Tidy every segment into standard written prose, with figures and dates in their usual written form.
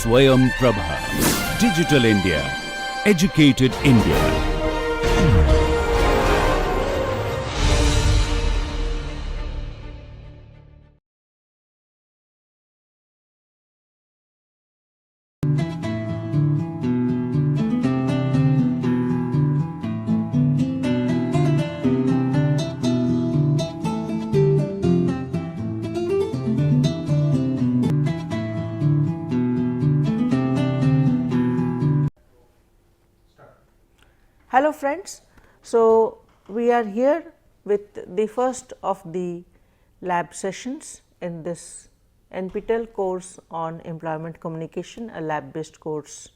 Swayam Prabha. Digital India. Educated India. Hello friends, so we are here with the first of the lab sessions in this NPTEL course on employment communication, a lab based course.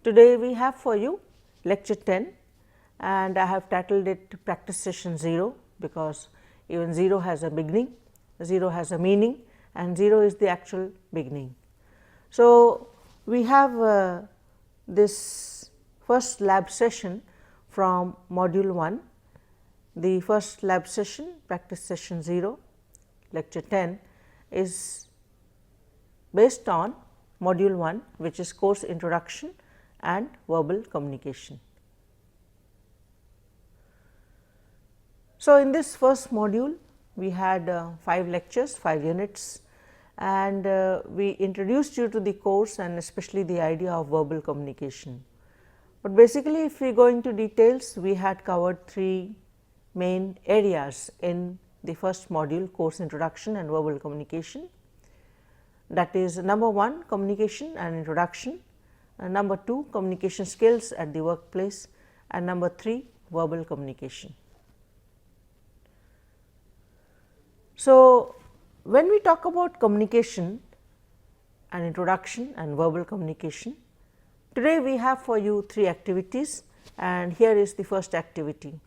Today we have for you lecture 10 and I have titled it practice session 0 because even 0 has a beginning, 0 has a meaning and 0 is the actual beginning. So, we have this first lab session from module 1. The first lab session, practice session 0, lecture 10 is based on module 1, which is course introduction and verbal communication. So, in this first module we had 5 lectures, 5 units, and we introduced you to the course and especially the idea of verbal communication. But basically if we go into details, we had covered 3 main areas in the first module, course introduction and verbal communication. That is number 1, communication and introduction, number 2, communication skills at the workplace, and number 3, verbal communication. So, when we talk about communication and introduction and verbal communication, today we have for you 3 activities and here is the first activity.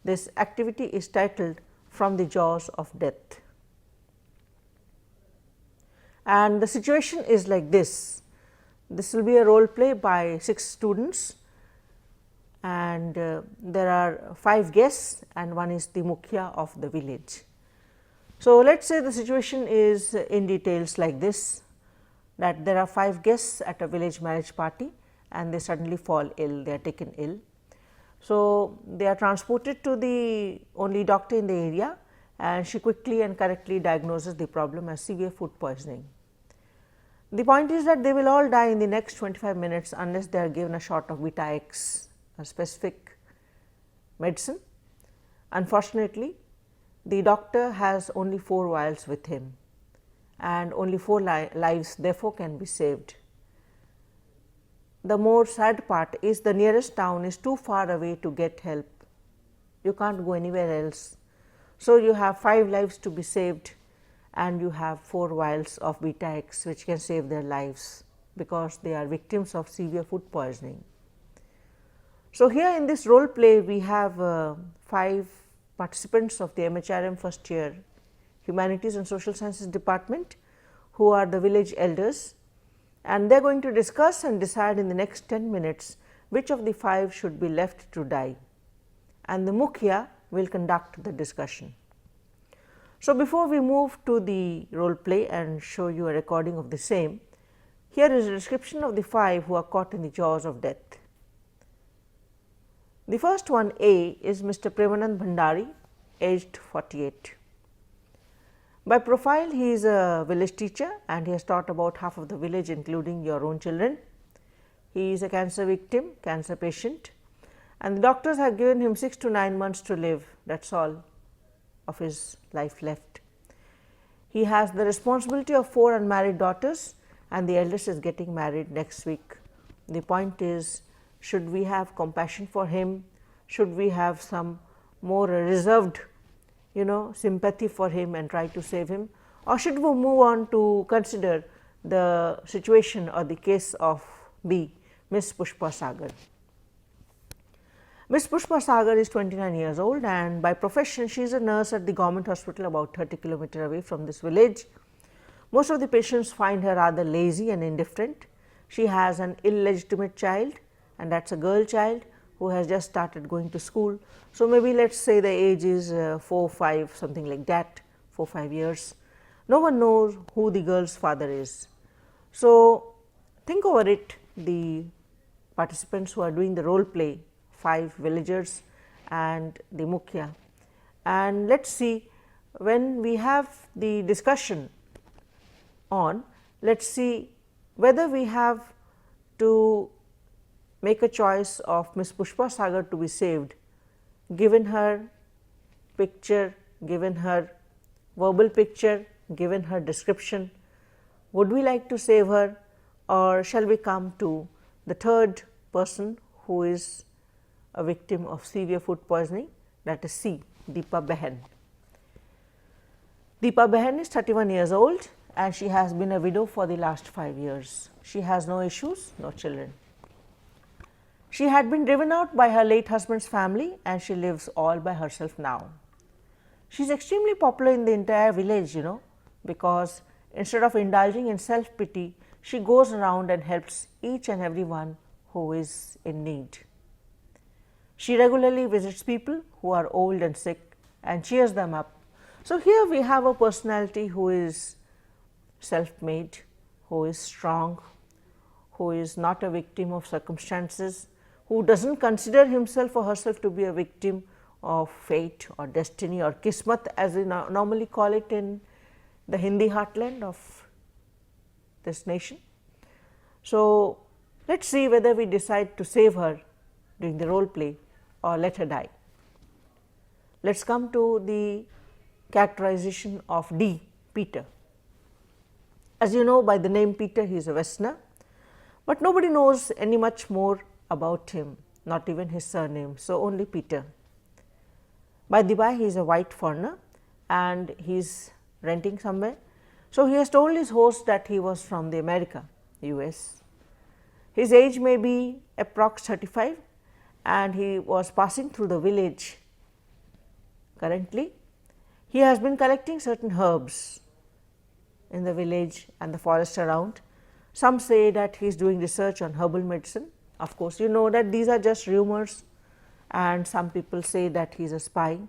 This activity is titled From the Jaws of Death. And the situation is like this. This will be a role play by 6 students and there are 5 guests and one is the Mukhya of the village. So, let us say the situation is in details like this, that there are 5 guests at a village marriage party and they suddenly fall ill, they are taken ill. So, they are transported to the only doctor in the area and she quickly and correctly diagnoses the problem as severe food poisoning. The point is that they will all die in the next 25 minutes unless they are given a shot of beta X, a specific medicine. Unfortunately, the doctor has only 4 vials with him and only 4 lives therefore can be saved. The more sad part is the nearest town is too far away to get help, you can't go anywhere else. So, you have 5 lives to be saved and you have 4 vials of beta X which can save their lives because they are victims of severe food poisoning. So, here in this role play we have 5 participants of the MHRM first year Humanities and Social Sciences department who are the village elders, and they are going to discuss and decide in the next 10 minutes which of the 5 should be left to die and the Mukhya will conduct the discussion. So, before we move to the role play and show you a recording of the same, here is a description of the 5 who are caught in the jaws of death. The first one, A, is Mr. Premanand Bhandari, aged 48. By profile, he is a village teacher and he has taught about half of the village including your own children. He is a cancer victim, cancer patient, and the doctors have given him 6 to 9 months to live, that is all of his life left. He has the responsibility of 4 unmarried daughters and the eldest is getting married next week. The point is, should we have compassion for him, should we have some more reserved sympathy for him and try to save him, or should we move on to consider the situation or the case of B, Miss Pushpa Sagar. Miss Pushpa Sagar is 29 years old and by profession she is a nurse at the government hospital about 30 km away from this village. Most of the patients find her rather lazy and indifferent. She has an illegitimate child and that is a girl child who has just started going to school. So, maybe let us say the age is 4, 5, something like that, 4, 5 years. No one knows who the girl's father is. So, think over it, the participants who are doing the role play, 5 villagers and the Mukhya, and let us see, when we have the discussion on, let us see whether we have to make a choice of Miss Pushpa Sagar to be saved, given her picture, given her verbal picture, given her description. Would we like to save her, or shall we come to the third person who is a victim of severe food poisoning, that is C, Deepa Behan. Deepa Behan is 31 years old and she has been a widow for the last 5 years. She has no issues, no children. She had been driven out by her late husband's family and she lives all by herself now. She is extremely popular in the entire village, because instead of indulging in self-pity, she goes around and helps each and everyone who is in need. She regularly visits people who are old and sick and cheers them up. So, here we have a personality who is self-made, who is strong, who is not a victim of circumstances, who does not consider himself or herself to be a victim of fate or destiny or kismat, as we normally call it in the Hindi heartland of this nation. So, let us see whether we decide to save her during the role play or let her die. Let us come to the characterization of D, Peter. As you know, by the name Peter, he is a Westerner, but nobody knows any much more about him, not even his surname. So, only Peter. By the by, he is a white foreigner and he is renting somewhere. So, he has told his host that he was from the America, US. His age may be approx 35 and he was passing through the village currently. He has been collecting certain herbs in the village and the forest around. Some say that he is doing research on herbal medicine. Of course, you know that these are just rumors, and some people say that he is a spy.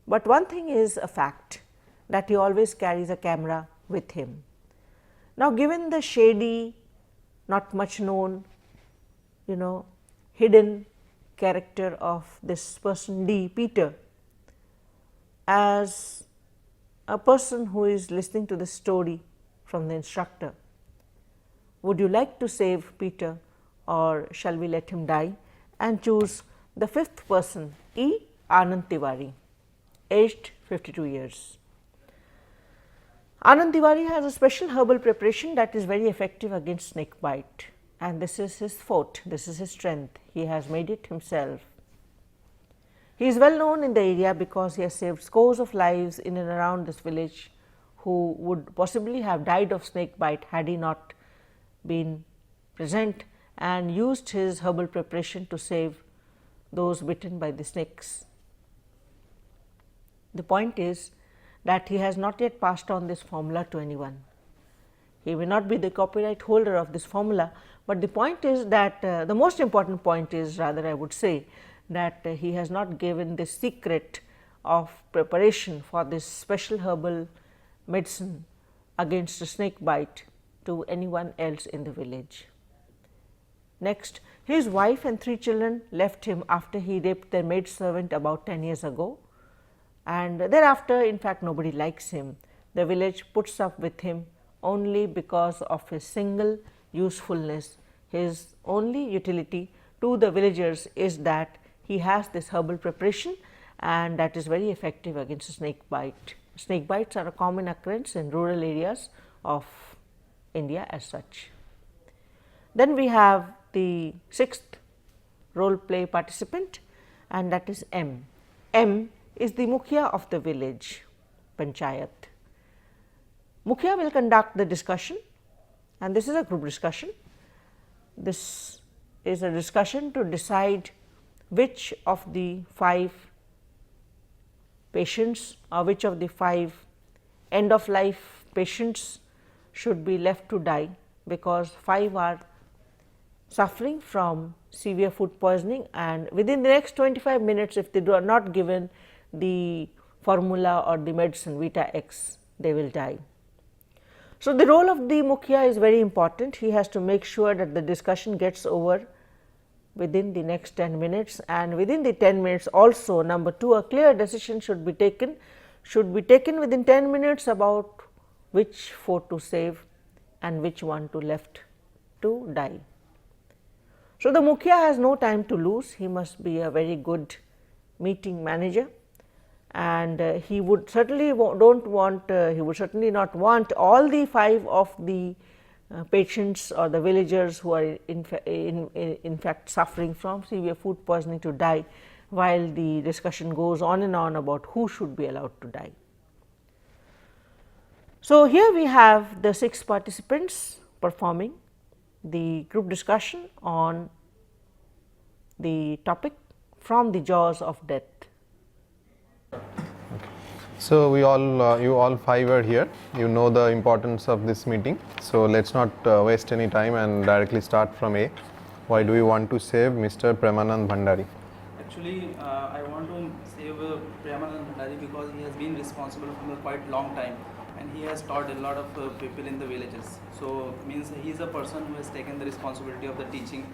But one thing is a fact, that he always carries a camera with him. Now, given the shady, not much known, hidden character of this person D, Peter, as a person who is listening to the story from the instructor, would you like to save Peter or shall we let him die, and choose the 5th person, E, Anand Tiwari, aged 52 years. Anand Tiwari has a special herbal preparation that is very effective against snake bite, and this is his forte, this is his strength. He has made it himself. He is well known in the area because he has saved scores of lives in and around this village who would possibly have died of snake bite had he not been present and used his herbal preparation to save those bitten by the snakes. The point is that he has not yet passed on this formula to anyone. He may not be the copyright holder of this formula, but the point is that the most important point is, rather I would say, that he has not given the secret of preparation for this special herbal medicine against a snake bite to anyone else in the village. Next, his wife and 3 children left him after he raped their maid servant about 10 years ago, and thereafter in fact nobody likes him. The village puts up with him only because of his single usefulness. His only utility to the villagers is that he has this herbal preparation, and that is very effective against snake bite. Snake bites are a common occurrence in rural areas of India as such. Then we have the 6th role play participant, and that is M. M is the Mukhya of the village, Panchayat. Mukhya will conduct the discussion, and this is a group discussion. This is a discussion to decide which of the 5 patients or which of the 5 end of life patients should be left to die, because 5 are suffering from severe food poisoning, and within the next 25 minutes if they are not given the formula or the medicine Vita X, they will die. So, the role of the Mukhya is very important. He has to make sure that the discussion gets over within the next 10 minutes, and within the 10 minutes also, number 2, a clear decision should be taken within 10 minutes about which 4 to save and which one to left to die. So, the Mukhya has no time to lose. He must be a very good meeting manager, and he would certainly he would certainly not want all the 5 of the patients or the villagers who are in fact suffering from severe food poisoning to die, while the discussion goes on and on about who should be allowed to die. So, here we have the 6 participants performing the group discussion on the topic from the jaws of death. So you all 5 are here. You know the importance of this meeting. So let's not waste any time and directly start from A. Why do you want to save Mr. Premanand Bhandari? Actually, I want to save Premanand Bhandari because he has been responsible for a quite long time, and he has taught a lot of people in the villages. So means he is a person who has taken the responsibility of the teaching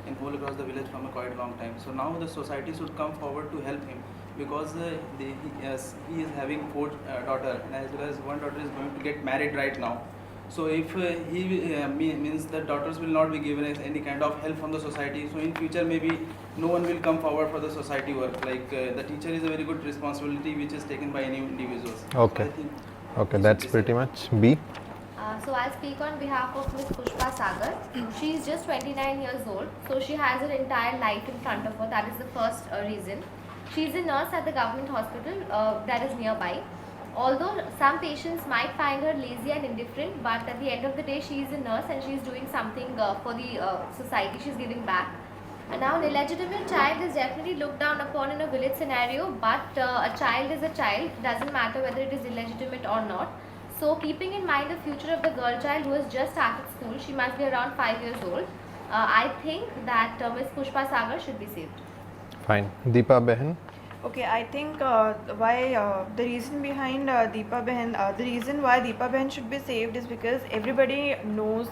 in whole across the village from a quite long time. So now the society should come forward to help him, because he is having 4 daughters, and as well as one daughter is going to get married right now. So if means the daughters will not be given any kind of help from the society, so in future maybe no one will come forward for the society work. Like the teacher is a very good responsibility which is taken by any individuals. Okay. So Okay, that's pretty much B. So I speak on behalf of Ms. Pushpa Sagar. She is just 29 years old, so she has her entire life in front of her. That is the first reason. She is a nurse at the government hospital that is nearby. Although some patients might find her lazy and indifferent, but at the end of the day, she is a nurse and she is doing something for the society. She is giving back. And now, an illegitimate child is definitely looked down upon in a village scenario, but a child is a child. Doesn't matter whether it is illegitimate or not. So, keeping in mind the future of the girl child who has just started school, she must be around 5 years old. I think that Ms. Pushpa Sagar should be saved. Fine. Deepa Behan. Okay, I think the reason behind the reason why Deepa Behan should be saved is because everybody knows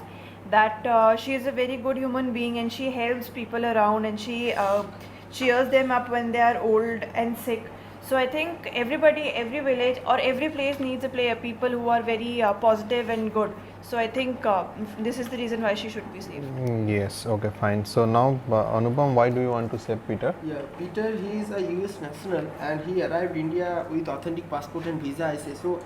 that she is a very good human being and she helps people around and she cheers them up when they are old and sick. So I think everybody, every village or every place needs a player, people who are very positive and good. So I think this is the reason why she should be saved. Yes, okay, fine. So now, Anupam, why do you want to save Peter? Yeah, Peter, he is a US national and he arrived India with authentic passport and visa, I say. So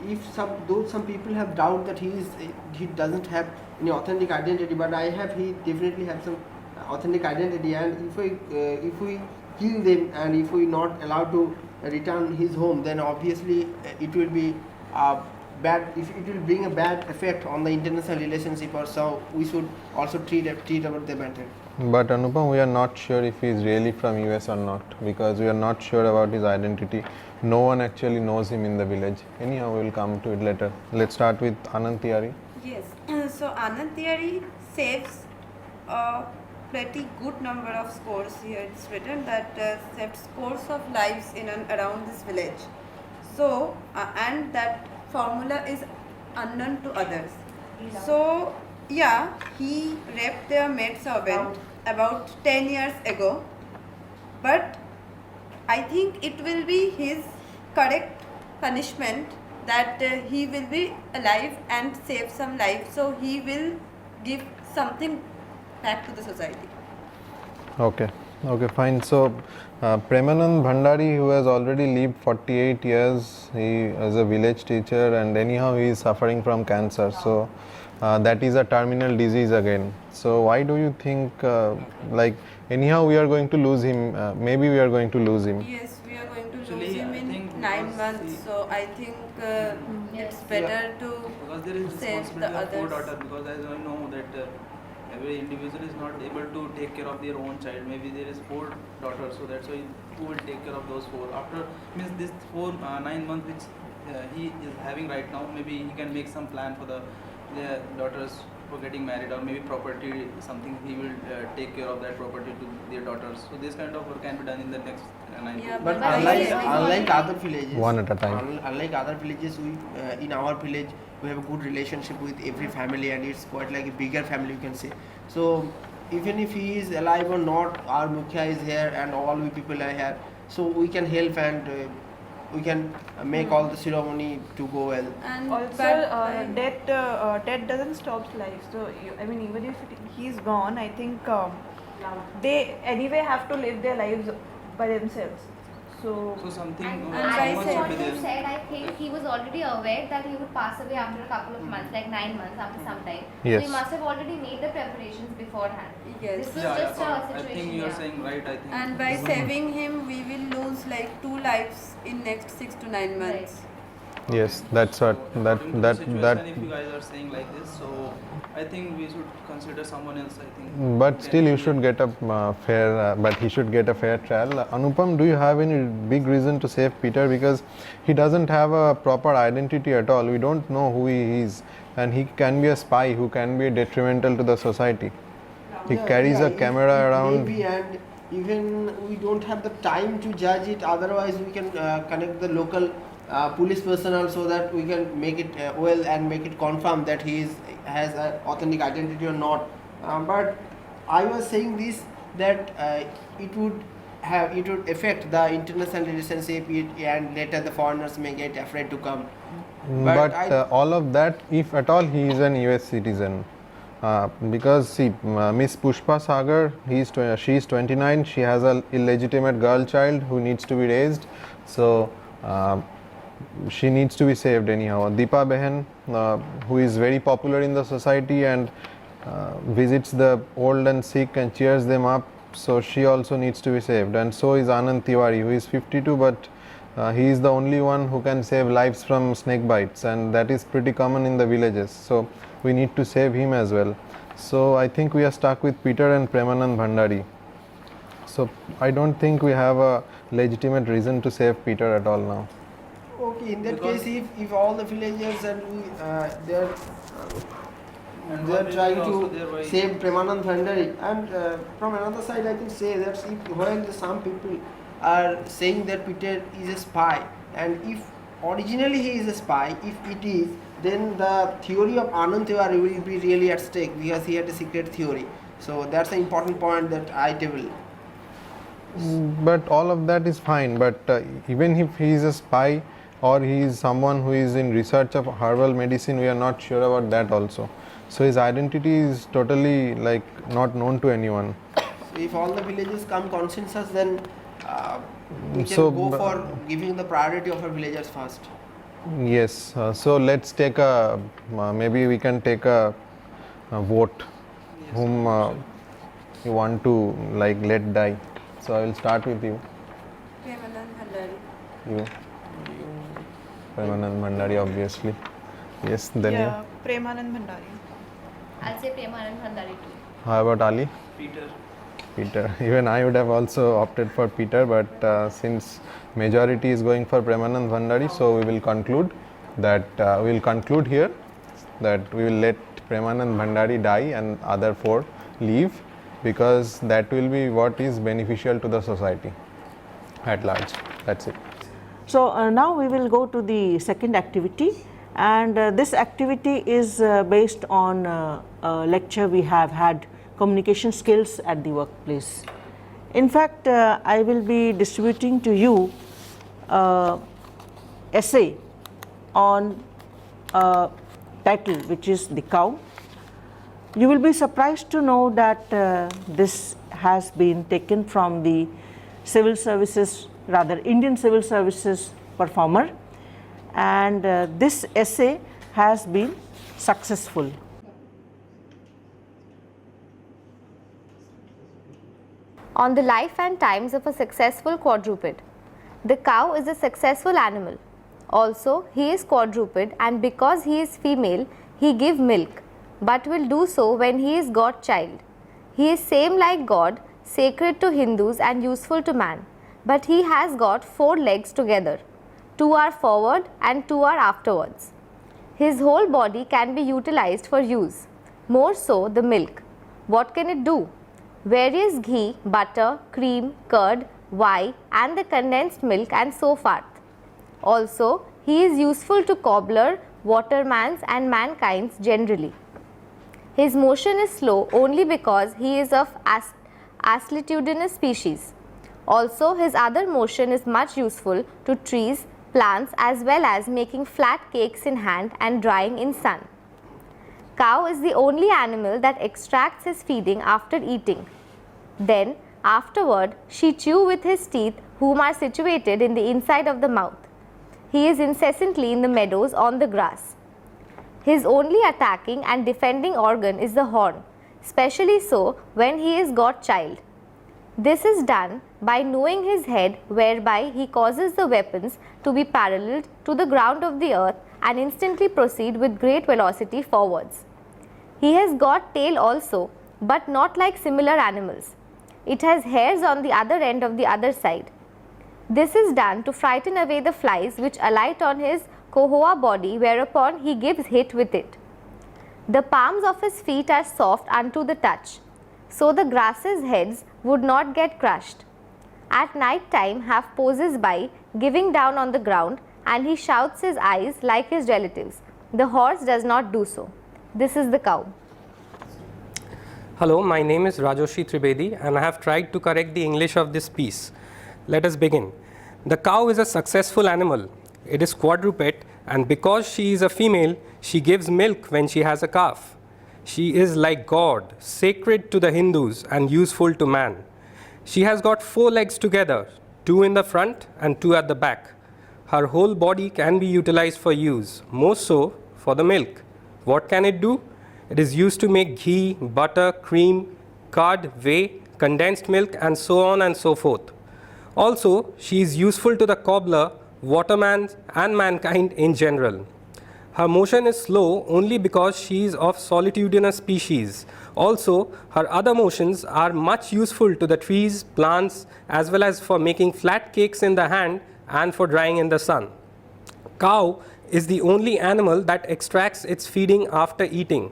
if some people have doubt that he doesn't have any authentic identity, but he definitely have some authentic identity, and if we kill them and if we not allowed to return his home, then obviously it will be bad. It will bring a bad effect on the international relationship, or so we should also treat about the matter. But Anupam, we are not sure if he is really from US or not, because we are not sure about his identity. No one actually knows him in the village. Anyhow, we will come to it later. Let's start with Anand Tiwari. Yes, so Anand Tiwari saves a pretty good number of scores here. It's written that saved scores of lives in and around this village. So, and that formula is unknown to others. So, yeah, he raped their maid servant about 10 years ago, but I think it will be his correct punishment that he will be alive and save some life, so he will give something back to the society. Okay, fine. So, Premanand Bhandari, who has already lived 48 years, he is a village teacher, and anyhow he is suffering from cancer. So, that is a terminal disease again. So, why do you think, anyhow we are going to lose him, maybe we are going to lose him? Yes, we are going to Actually, lose him I think in 9 because months, so I think it's better to because there is save the responsibility of 4 others. daughters, because as I know that every individual is not able to take care of their own child. Maybe there is 4 daughters, so that's why who will take care of those 4? After means this 9 months which he is having right now, maybe he can make some plan for their daughters for getting married, or maybe property, something he will take care of that property to their daughters. So this kind of work can be done in the next 9 months. Yeah, But unlike other villages, One at a time. unlike other villages, we in our village we have a good relationship with every family, and it's quite like a bigger family, you can say. So even if he is alive or not, our Mukhya is here and all we people are here, so we can help, and we can make all the ceremony to go well. And Also, death doesn't stop life. So, I mean, even if he's gone, I think they anyway have to live their lives by themselves. So something. And And I by what saying- you said, I think he was already aware that he would pass away after a couple of months, like 9 months after some time. Yes. So he must have already made the preparations beforehand. Yes. This was Yeah, just a I situation. think you are yeah. saying right. I think. And by saving him, we will lose like 2 lives in next 6 to 9 months. Yes, that's what According to the that situation, if you guys are saying like this, so I think we should consider someone else. I think. But Can still, you we- should get a fair. But he should get a fair trial. Anupam, do you have any big reason to save Peter? Because he doesn't have a proper identity at all. We don't know who he is, and he can be a spy who can be detrimental to the society. He carries a camera around. Maybe, and even we don't have the time to judge it. Otherwise, we can connect the local police personnel so that we can make it well and make it confirm that he has an authentic identity or not. But I was saying this, that it would affect the international relationship, and later the foreigners may get afraid to come. But I- all of that, if at all, he is an US citizen. Because see, Miss Pushpa Sagar, she is 29. She has an illegitimate girl child who needs to be raised. So she needs to be saved anyhow. Deepa Behan, who is very popular in the society and visits the old and sick and cheers them up, so she also needs to be saved. And so is Anand Tiwari, who is 52, but he is the only one who can save lives from snake bites, and that is pretty common in the villages. So we need to save him as well. So I think we are stuck with Peter and Premanand Bhandari. So I don't think we have a legitimate reason to save Peter at all now. Okay, in that Because- case, if all the villagers and we they're And they're one trying is also to there by- save Premanand Bhandari, and from another side, I can say that if when some people are saying that Peter is a spy, and if originally he is a spy, if it is, then the theory of Anand Tiwari will be really at stake, because he had a secret theory. So that's an important point that I table. But all of that is fine. But even if he is a spy or he is someone who is in research of herbal medicine, we are not sure about that also. So his identity is totally like not known to anyone. So if all the villagers come consensus, then we can So, go for giving the priority of our villagers first. Yes. So let's take a maybe we can take a vote Yes, whom you want to like let die. So I will start with you. Premanand Bhandari. You. Premanand Bhandari, obviously. Yes. Then you. yeah, Premanand Bhandari. I'll say Premanand Bhandari too. How about Ali? Peter. Peter. Even I would have also opted for Peter, but since majority is going for Premanand Bhandari, so we will conclude that we will conclude here that we will let Premanand Bhandari die and other 4 leave, because that will be what is beneficial to the society at large. That's it. So now we will go to the second activity, and this activity is based on a lecture we have had, communication skills at the workplace. In fact, I will be distributing to you essay on a title which is The Cow. You will be surprised to know that this has been taken from the civil services, rather Indian civil services performer, and this essay has been successful. On the life and times of a successful quadruped. The cow is a successful animal. Also, he is quadruped, and because he is female, he give milk, but will do so when he is God child. He is same like God, sacred to Hindus and useful to man, but he has got 4 legs together. 2 are forward and 2 are afterwards. His whole body can be utilized for use. More so the milk. What can it do? Various ghee, butter, cream, curd, whey and the condensed milk and so forth. Also, he is useful to cobbler waterman's and mankind's generally. His motion is slow only because he is of aslitudinous species. Also, his other motion is much useful to trees, plants, as well as making flat cakes in hand and drying in sun. Cow is the only animal that extracts his feeding after eating. Then, afterward, she chews with his teeth, whom are situated in the inside of the mouth. He is incessantly in the meadows on the grass. His only attacking and defending organ is the horn, especially so when he is got child. This is done by knowing his head, whereby he causes the weapons to be paralleled to the ground of the earth and instantly proceed with great velocity forwards. He has got tail also, but not like similar animals. It has hairs on the other end of the other side. This is done to frighten away the flies which alight on his cohoa body, whereupon he gives hit with it. The palms of his feet are soft unto the touch, so the grasses' heads would not get crushed. At night time have poses by giving down on the ground, and he shouts his eyes like his relatives. The horse does not do so. This is the cow. Hello, my name is Rajoshi Tribedi and I have tried to correct the English of this piece. Let us begin. The cow is a successful animal. It is quadruped, and because she is a female, she gives milk when she has a calf. She is like God, sacred to the Hindus and useful to man. She has got 4 legs together, 2 in the front and 2 at the back. Her whole body can be utilized for use, most so for the milk. What can it do? It is used to make ghee, butter, cream, curd, whey, condensed milk, and so on and so forth. Also, she is useful to the cobbler, waterman, and mankind in general. Her motion is slow only because she is of solitudinous species. Also, her other motions are much useful to the trees, plants, as well as for making flat cakes in the hand and for drying in the sun. Cow is the only animal that extracts its feeding after eating.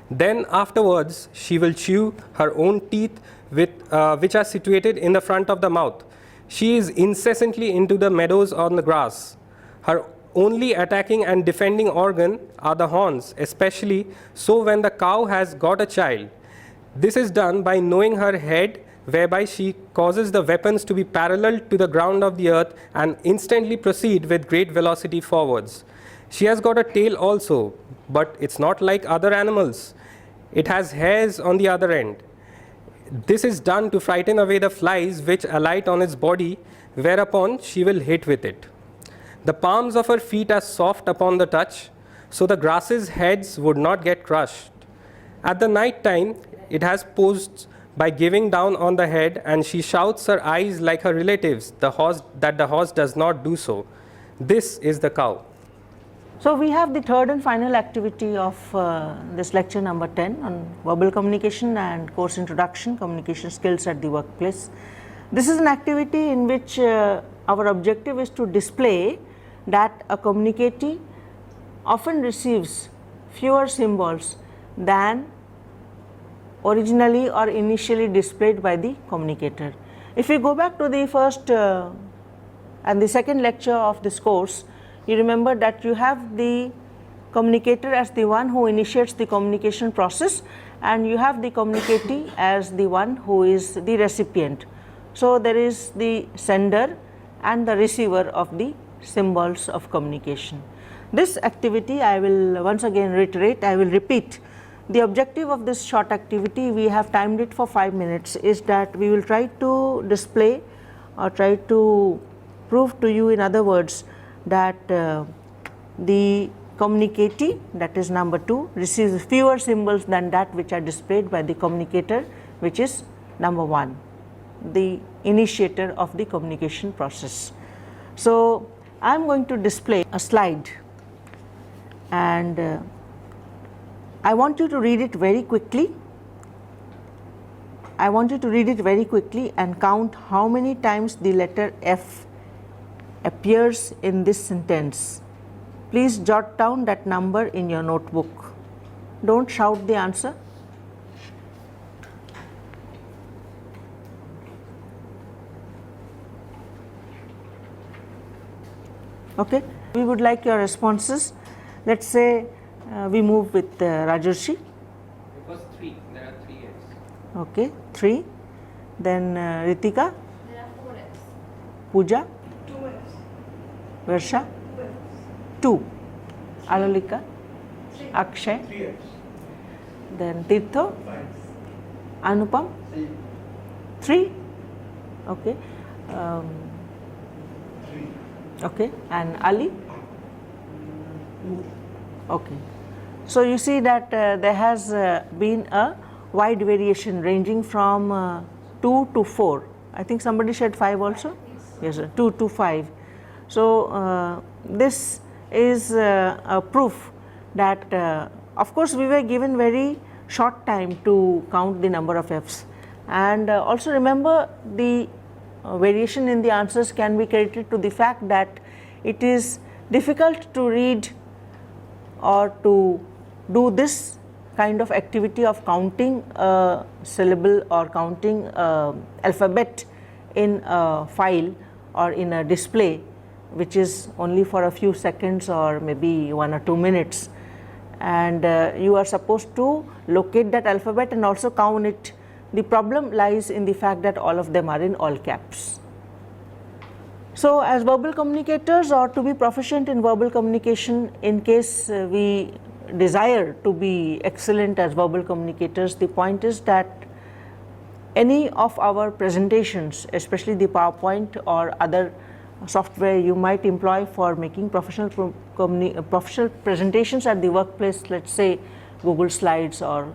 Then afterwards, she will chew her own teeth which are situated in the front of the mouth. She is incessantly into the meadows on the grass. Her only attacking and defending organ are the horns, especially so when the cow has got a child. This is done by knowing her head, whereby she causes the weapons to be parallel to the ground of the earth and instantly proceed with great velocity forwards. She has got a tail also, but it's not like other animals. It has hairs on the other end. This is done to frighten away the flies which alight on its body, whereupon she will hit with it. The palms of her feet are soft upon the touch, so the grasses' heads would not get crushed. At the night time, it has posed by giving down on the head, and she shouts her eyes like her relatives, the horse does not do so. This is the cow. So, we have the third and final activity of this lecture number 10 on verbal communication and course introduction, communication skills at the workplace. This is an activity in which our objective is to display that a communicatee often receives fewer symbols than originally or initially displayed by the communicator. If we go back to the first and the second lecture of this course, you remember that you have the communicator as the one who initiates the communication process, and you have the communicatee as the one who is the recipient. So, there is the sender and the receiver of the symbols of communication. This activity, I will once again reiterate, I will repeat. The objective of this short activity, we have timed it for 5 minutes, is that we will try to display or try to prove to you, in other words, that the communicatee, that is number 2, receives fewer symbols than that which are displayed by the communicator, which is number 1, the initiator of the communication process. So, I am going to display a slide, and I want you to read it very quickly. I want you to read it very quickly and count how many times the letter F appears in this sentence. Please jot down that number in your notebook. Don't shout the answer. Okay, we would like your responses. Let's say we move with Rajarshi. It was 3. There are 3 Fs. Okay, 3. Then Ritika, There are 4 Fs. Pooja, 2 Fs. Varsha, 2 Fs. 2. Alalika, 3. Akshay, 3 Fs. then Tirtho, 5. Anupam, 3. 3. Okay. Okay, and Ali? Okay. So you see that there has been a wide variation ranging from 2 to 4. I think somebody said 5 also? Yes, sir. 2 to 5. So this is a proof that of course we were given very short time to count the number of Fs, and also remember the variation in the answers can be credited to the fact that it is difficult to read or to do this kind of activity of counting a syllable or counting alphabet in a file or in a display, which is only for a few seconds or maybe 1 or 2 minutes, and you are supposed to locate that alphabet and also count it. The problem lies in the fact that all of them are in all caps. So as verbal communicators, or to be proficient in verbal communication, in case we desire to be excellent as verbal communicators, the point is that any of our presentations, especially the PowerPoint or other software you might employ for making professional presentations at the workplace, let's say Google Slides or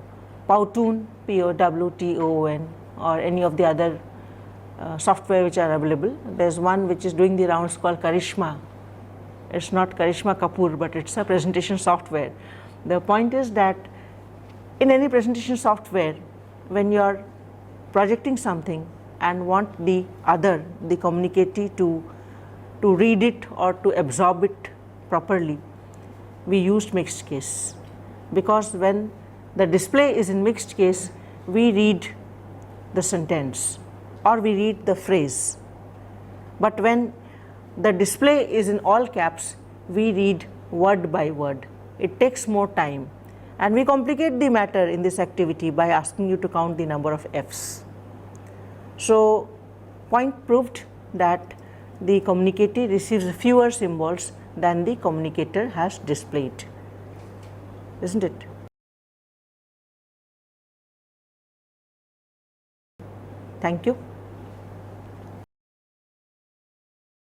Powtoon, Powtoon, or any of the other software which are available. There's one which is doing the rounds called Karishma. It's not Karishma Kapoor, but it's a presentation software. The point is that in any presentation software, when you're projecting something and want the other, the communicatee, to read it or to absorb it properly, we used mixed case, because when the display is in mixed case, we read the sentence or we read the phrase, but when the display is in all caps, we read word by word. It takes more time, and we complicate the matter in this activity by asking you to count the number of Fs. So point proved that the communicatee receives fewer symbols than the communicator has displayed, isn't it? Thank you.